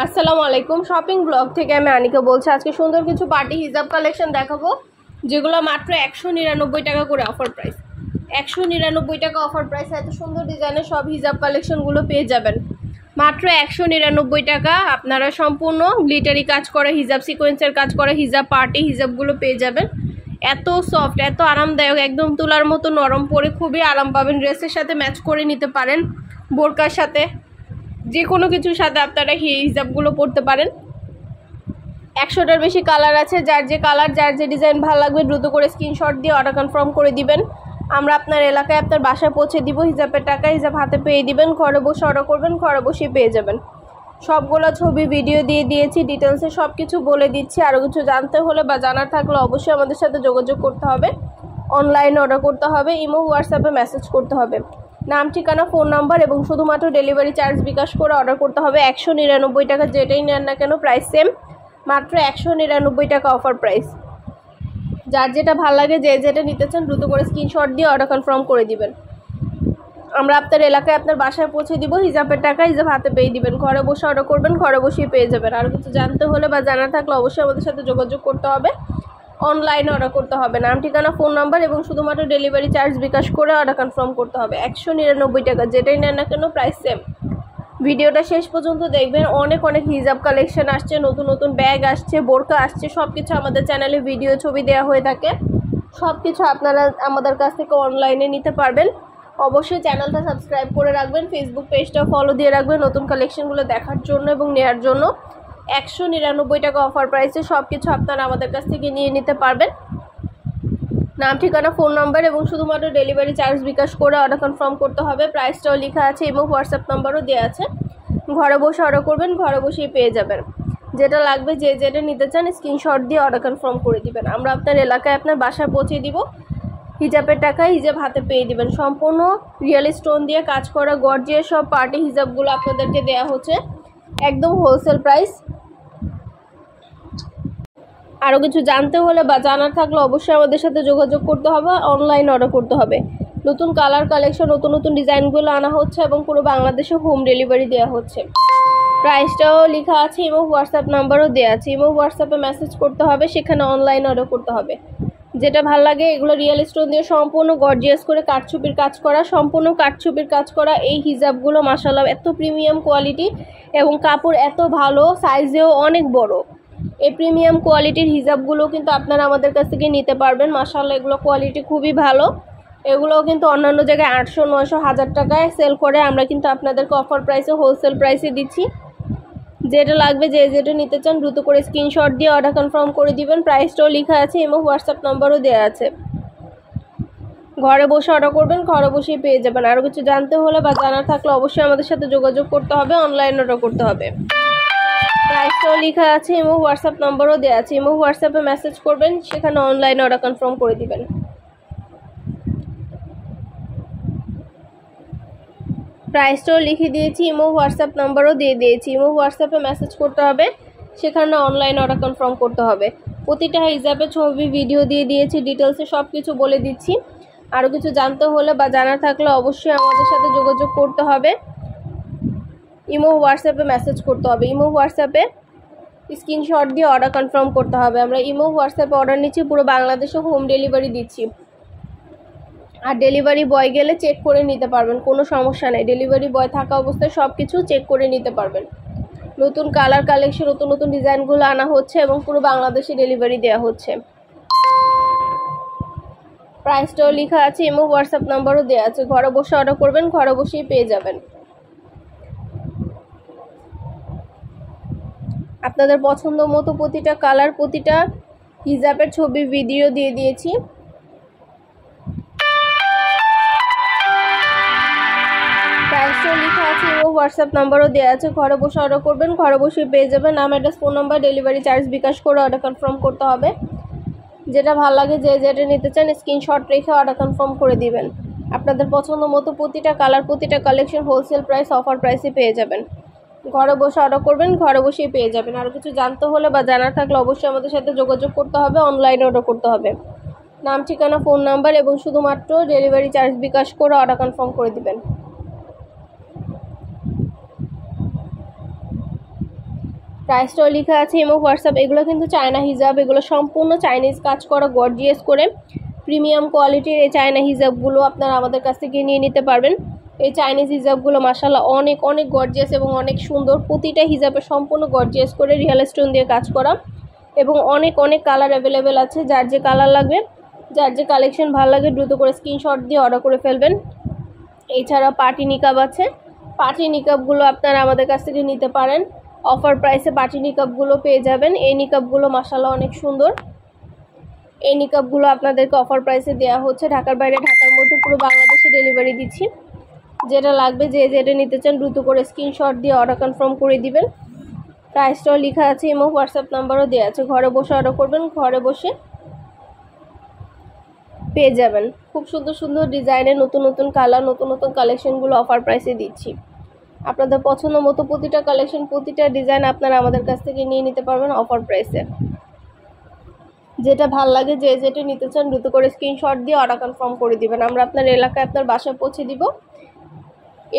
আসসালামু আলাইকুম, shopping blog থেকে আমি আনিকা বলছি। আজকে সুন্দর কিছু পার্টি হিজাব কালেকশন দেখাবো, যেগুলো মাত্র 199 টাকা করে অফার প্রাইস। 199 টাকা অফার প্রাইস। এত সুন্দর ডিজাইনের সব হিজাব কালেকশনগুলো পেয়ে যাবেন মাত্র 199 টাকা। আপনারা সম্পূর্ণ গ্লিটারি কাজ করা হিজাব, সিকোয়েন্সের কাজ করা হিজাব, পার্টি হিজাবগুলো পেয়ে যাবেন। এত সফট, এত আরামদায়ক, একদম তুলার মতো নরম, পরে খুবই আরাম পাবেন। ড্রেসের সাথে ম্যাচ করে নিতে পারেন, বোরকার সাথে, যে কোনো কিছুর সাথে আপনারা হিজাবগুলো পরতে পারেন। 100টার বেশি কালার আছে। যার যে কালার, যার যে ডিজাইন ভালো লাগবে দ্রুত করে স্ক্রিনশট দিয়ে অর্ডার কনফার্ম করে দিবেন। আমরা আপনার এলাকায় আপনার বাসায় পৌঁছে দিব। হিজাবের টাকা হিজাব হাতে পেয়ে দিবেন। ঘরে বসে অর্ডার করবেন, ঘরে বসেই পেয়ে যাবেন। সবগুলো ছবি ভিডিও দিয়ে দিয়েছি, ডিটেলসে সব কিছু বলে দিচ্ছি। আরও কিছু জানতে হলে বা জানার থাকলে অবশ্যই আমাদের সাথে যোগাযোগ করতে হবে। অনলাইনে অর্ডার করতে হবে, ইমো হোয়াটসঅ্যাপে মেসেজ করতে হবে। নাম, ঠিকানা, ফোন নাম্বার এবং শুধুমাত্র ডেলিভারি চার্জ বিকাশ করে অর্ডার করতে হবে। 199 টাকা, যেটাই নেন না কেন প্রাইস সেম, মাত্র 199 টাকা অফার প্রাইস। যার যেটা ভালো লাগে, যে যেটা নিতে চান দ্রুত করে স্ক্রিনশট দিয়ে অর্ডার কনফার্ম করে দিবেন। আমরা আপনার এলাকায় আপনার বাসায় পৌঁছে দিব। হিজাবের টাকা হিজাব হাতে পেয়ে দিবেন। ঘরে বসে অর্ডার করবেন, ঘরে বসেই পেয়ে যাবেন। আর কিছু জানতে হলে বা জানার থাকলে অবশ্যই আমাদের সাথে যোগাযোগ করতে হবে। অনলাইনে অর্ডার করতে হবে। নাম, ঠিকানা, ফোন নাম্বার এবং শুধুমাত্র ডেলিভারি চার্জ বিকাশ করে অর্ডার কনফার্ম করতে হবে। 199 টাকা, যেটাই নেন না কেন প্রাইস সেম। ভিডিওটা শেষ পর্যন্ত দেখবেন। অনেক অনেক হিজাব কালেকশন আসছে, নতুন নতুন ব্যাগ আসছে, বোরকা আসছে, সব কিছু আমাদের চ্যানেলে ভিডিও ছবি দেওয়া হয়ে থাকে। সব কিছু আপনারা আমাদের কাছ থেকে অনলাইনে নিতে পারবেন। অবশ্যই চ্যানেলটা সাবস্ক্রাইব করে রাখবেন, ফেসবুক পেজটা ফলো দিয়ে রাখবেন নতুন কালেকশনগুলো দেখার জন্য এবং নেওয়ার জন্য। 199 টাকা অফার প্রাইসে সব কিছু আপনারা আমাদের কাছ থেকে নিয়ে নিতে পারবেন। নাম, ঠিকানা, ফোন নাম্বার এবং শুধুমাত্র ডেলিভারি চার্জ বিকাশ করে অর্ডার কনফার্ম করতে হবে। প্রাইসটাও লেখা আছে এবং হোয়াটসঅ্যাপ নাম্বারও দেওয়া আছে। ঘরে বসে অর্ডার করবেন, ঘরে বসেই পেয়ে যাবেন। যেটা লাগবে, যে যেটা নিতে চান স্ক্রিনশট দিয়ে অর্ডার কনফার্ম করে দিবেন। আমরা আপনার এলাকায় আপনার বাসায় পৌঁছে দিব। হিজাবের টাকায় হিজাব হাতে পেয়ে দিবেন। সম্পূর্ণ রিয়েল স্টোন দিয়ে কাজ করা গর্জিয়াস সব পার্টি হিজাবগুলো আপনাদেরকে দেওয়া হচ্ছে একদম হোলসেল প্রাইস। আরও কিছু জানতে হলে বা জানার থাকলে অবশ্যই আমাদের সাথে যোগাযোগ করতে হবে, অনলাইন অর্ডার করতে হবে। নতুন কালার কালেকশন, নতুন নতুন ডিজাইনগুলো আনা হচ্ছে এবং পুরো বাংলাদেশে হোম ডেলিভারি দেওয়া হচ্ছে। প্রাইসটাও লেখা আছে এবং হোয়াটসঅ্যাপ নাম্বারও দেওয়া আছে। এবং হোয়াটসঅ্যাপে মেসেজ করতে হবে, সেখানে অনলাইন অর্ডার করতে হবে। যেটা ভালো লাগে, এগুলো রিয়েল স্টোন দিয়ে সম্পূর্ণ গর্জিয়াস করে কাঠছুপির কাজ করা, সম্পূর্ণ কাঠছুপির কাজ করা এই হিজাবগুলো মাশাআল্লাহ এত প্রিমিয়াম কোয়ালিটি এবং কাপড় এত ভালো, সাইজেও অনেক বড়। এই প্রিমিয়াম কোয়ালিটির হিজাবগুলো কিন্তু আপনারা আমাদের কাছ থেকে নিতে পারবেন। মাশাআল্লাহ এগুলো কোয়ালিটি খুবই ভালো। এগুলোও কিন্তু অন্যান্য জায়গায় 800, 900, 1000 টাকায় সেল করে, আমরা কিন্তু আপনাদেরকে অফার প্রাইসে, হোলসেল প্রাইসে দিচ্ছি। যেটা লাগবে, যে যেটা নিতে চান দ্রুত করে স্ক্রিনশট দিয়ে অর্ডার কনফার্ম করে দিবেন। প্রাইসটাও লেখা আছে এবং হোয়াটসঅ্যাপ নাম্বারও দেওয়া আছে। ঘরে বসে অর্ডার করবেন, ঘরে বসেই পেয়ে যাবেন। আরও কিছু জানতে হলে বা জানার থাকলে অবশ্যই আমাদের সাথে যোগাযোগ করতে হবে, অনলাইন অর্ডার করতে হবে। প্রাইসটাও লেখা আছে এবং হোয়াটসঅ্যাপ নাম্বারও দেওয়া আছে। এবং হোয়াটসঅ্যাপে মেসেজ করবেন, সেখানে অনলাইনে অর্ডার কনফার্ম করে দিবেন। প্রাইসটাও লিখে দিয়েছি এবং হোয়াটসঅ্যাপ নাম্বারও দিয়ে দিয়েছি। এবং হোয়াটসঅ্যাপে মেসেজ করতে হবে, সেখানে অনলাইন অর্ডার কনফার্ম করতে হবে। প্রতিটা হিজাবে ছবি ভিডিও দিয়ে দিয়েছি, ডিটেলসে সব কিছু বলে দিচ্ছি। আরও কিছু জানতে হলে বা জানার থাকলে অবশ্যই আমাদের সাথে যোগাযোগ করতে হবে। ইমো হোয়াটসঅ্যাপে মেসেজ করতে হবে। ইমো হোয়াটসঅ্যাপে স্ক্রিনশট দিয়ে অর্ডার কনফার্ম করতে হবে। আমরা ইমো হোয়াটসঅ্যাপে অর্ডার নিচ্ছি, পুরো বাংলাদেশে হোম ডেলিভারি দিচ্ছি। আর ডেলিভারি বয় গেলে চেক করে নিতে পারবেন, কোনো সমস্যা নেই। ডেলিভারি বয় থাকা অবস্থায় সব কিছু চেক করে নিতে পারবেন। নতুন কালার কালেকশন, নতুন নতুন ডিজাইনগুলো আনা হচ্ছে এবং পুরো বাংলাদেশে ডেলিভারি দেওয়া হচ্ছে। প্রাইসটাও লেখা আছে এবং হোয়াটসঅ্যাপ নাম্বারও দেওয়া আছে। ঘরে বসে অর্ডার করবেন, ঘরে বসেই পেয়ে যাবেন। আপনাদের পছন্দ মতো প্রতিটা কালার, প্রতিটা হিজাবের ছবি ভিডিও দিয়ে দিয়েছি। প্রাইসটাও লেখা আছে এবং হোয়াটসঅ্যাপ নাম্বারও দেওয়া আছে। ঘরে বসে অর্ডার করবেন, ঘরে বসেই পেয়ে যাবেন। নাম, address, phone number, delivery charge bKash করে অর্ডার কনফার্ম করতে হবে। যেটা ভালো লাগে, যে যেটা নিতে চান স্ক্রিনশট রেখে অর্ডার কনফার্ম করে দিবেন। আপনাদের পছন্দ মতো প্রতিটা কালার, প্রতিটা কালেকশন হোলসেল প্রাইস, অফার প্রাইসে পেয়ে যাবেন। ঘরে বসে অর্ডার করবেন, ঘরে বসেই পেয়ে যাবেন। আরও কিছু জানতে হলে বা জানার থাকলে অবশ্যই আমাদের সাথে যোগাযোগ করতে হবে, অনলাইনে অর্ডার করতে হবে। নাম, ঠিকানা, ফোন নাম্বার এবং শুধুমাত্র ডেলিভারি চার্জ বিকাশ করে অর্ডার কনফার্ম করে দিবেন। প্রাইসটাও লেখা আছে এবং হোয়াটসঅ্যাপ। এগুলো কিন্তু চায়না হিজাব, এগুলো সম্পূর্ণ চাইনিজ কাজ করা গর্জিয়াস করে প্রিমিয়াম কোয়ালিটির এই চায়না হিজাবগুলো আপনারা আমাদের কাছ থেকে নিয়ে নিতে পারবেন। এই চাইনিজ হিজাবগুলো মাশাআল্লাহ অনেক অনেক গর্জিয়াস এবং অনেক সুন্দর। প্রতিটা হিজাবে সম্পূর্ণ গর্জিয়াস করে রিয়েল স্টোন দিয়ে কাজ করা এবং অনেক অনেক কালার অ্যাভেলেবেল আছে। যার যে কালার লাগবে, যার যে কালেকশন ভালো লাগে দ্রুত করে স্ক্রিনশট দিয়ে অর্ডার করে ফেলবেন। এছাড়া পার্টি নিকাব আছে, পার্টি নিকাবগুলো আপনারা আমাদের কাছ থেকে নিতে পারেন। অফার প্রাইসে পার্টি নিকাবগুলো পেয়ে যাবেন। এই নিকাবগুলো মাশাআল্লাহ অনেক সুন্দর। এই নিকাবগুলো আপনাদেরকে অফার প্রাইসে দেওয়া হচ্ছে। ঢাকার বাইরে, ঢাকার মধ্যে পুরো বাংলাদেশে ডেলিভারি দিচ্ছি। যেটা লাগবে, যে যেটা নিতে চান দ্রুত করে স্ক্রিনশট দিয়ে অর্ডার কনফার্ম করে দিবেন। প্রাইসটাও লেখা আছে এবং হোয়াটসঅ্যাপ নাম্বারও দেওয়া আছে। ঘরে বসে অর্ডার করবেন, ঘরে বসে পেয়ে যাবেন। খুব সুন্দর সুন্দর ডিজাইনের নতুন নতুন কালার, নতুন নতুন কালেকশনগুলো অফার প্রাইসে দিচ্ছি। আপনাদের পছন্দ মতো প্রতিটা কালেকশন, প্রতিটা ডিজাইন আপনারা আমাদের কাছ থেকে নিয়ে নিতে পারবেন অফার প্রাইসে। যেটা ভাল লাগে, যে যেটা নিতে চান দ্রুত করে স্ক্রিনশট দিয়ে অর্ডার কনফার্ম করে দিবেন। আমরা আপনার এলাকায় আপনার বাসায় পৌঁছে দিব।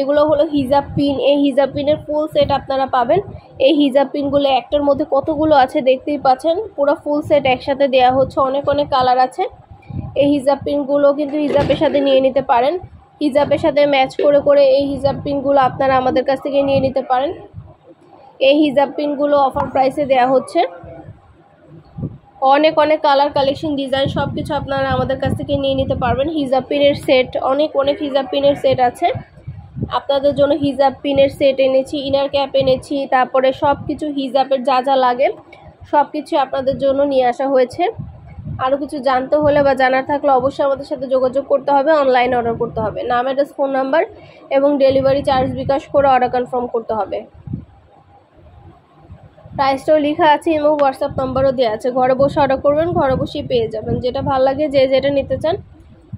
এগুলো হলো হিজাব পিন। এই হিজাব পিনের ফুল সেট আপনারা পাবেন। এই হিজাব পিনগুলো একটার মধ্যে কতগুলো আছে দেখতেই পাচ্ছেন। পুরো ফুল সেট একসাথে দেওয়া হচ্ছে। অনেক অনেক কালার আছে। এই হিজাব পিনগুলো কিন্তু হিজাবের সাথে নিয়ে নিতে পারেন। হিজাবের সাথে ম্যাচ করে করে এই হিজাব পিনগুলো আপনারা আমাদের কাছ থেকে নিয়ে নিতে পারেন। এই হিজাব পিনগুলো অফার প্রাইসে দেওয়া হচ্ছে। অনেক অনেক কালার, কালেকশন, ডিজাইন সব কিছু আপনারা আমাদের কাছ থেকে নিয়ে নিতে পারবেন। হিজাব পিনের সেট, অনেক অনেক হিজাব পিনের সেট আছে আপনাদের জন্য। হিজাব পিনের সেট এনেছি, ইনার ক্যাপ এনেছি, তারপরে সব কিছু হিজাবের যা যা লাগে সব কিছু আপনাদের জন্য নিয়ে আসা হয়েছে। আরও কিছু জানতে হলে বা জানার থাকলে অবশ্যই আমাদের সাথে যোগাযোগ করতে হবে, অনলাইনে অর্ডার করতে হবে। নাম, অ্যাড্রেস, ফোন নাম্বার এবং ডেলিভারি চার্জ বিকাশ করে অর্ডার কনফার্ম করতে হবে। প্রাইসটাও লেখা আছে এবং হোয়াটসঅ্যাপ নাম্বারও দেওয়া আছে। ঘরে বসে অর্ডার করবেন, ঘরে বসেই পেয়ে যাবেন। যেটা ভালো লাগে, যে যেটা নিতে চান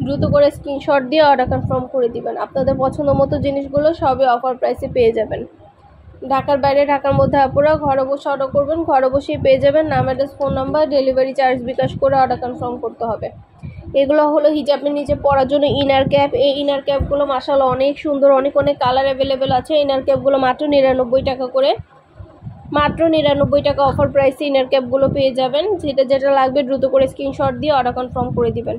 দ্রুত করে স্ক্রিনশট দিয়ে অর্ডার কনফার্ম করে দিবেন। আপনাদের পছন্দ মতো জিনিসগুলো সবই অফার প্রাইসে পেয়ে যাবেন। ঢাকার বাইরে, ঢাকার মধ্যে আপুরা ঘরে বসে অর্ডার করবেন, ঘরে বসেই পেয়ে যাবেন। নাম, address, phone number, delivery charge bKash করে অর্ডার কনফার্ম করতে হবে। এগুলো হলো হিজাবের নিচে পরার জন্য ইনার ক্যাপ। এই ইনার ক্যাপগুলো মাশাআল্লাহ অনেক সুন্দর, অনেক অনেক কালার অ্যাভেলেবেল আছে। ইনার ক্যাপগুলো মাত্র 99 টাকা করে, মাত্র 99 টাকা অফার প্রাইসে ইনার ক্যাপগুলো পেয়ে যাবেন। যেটা যেটা লাগবে দ্রুত করে স্ক্রিনশট দিয়ে অর্ডার কনফার্ম করে দিবেন।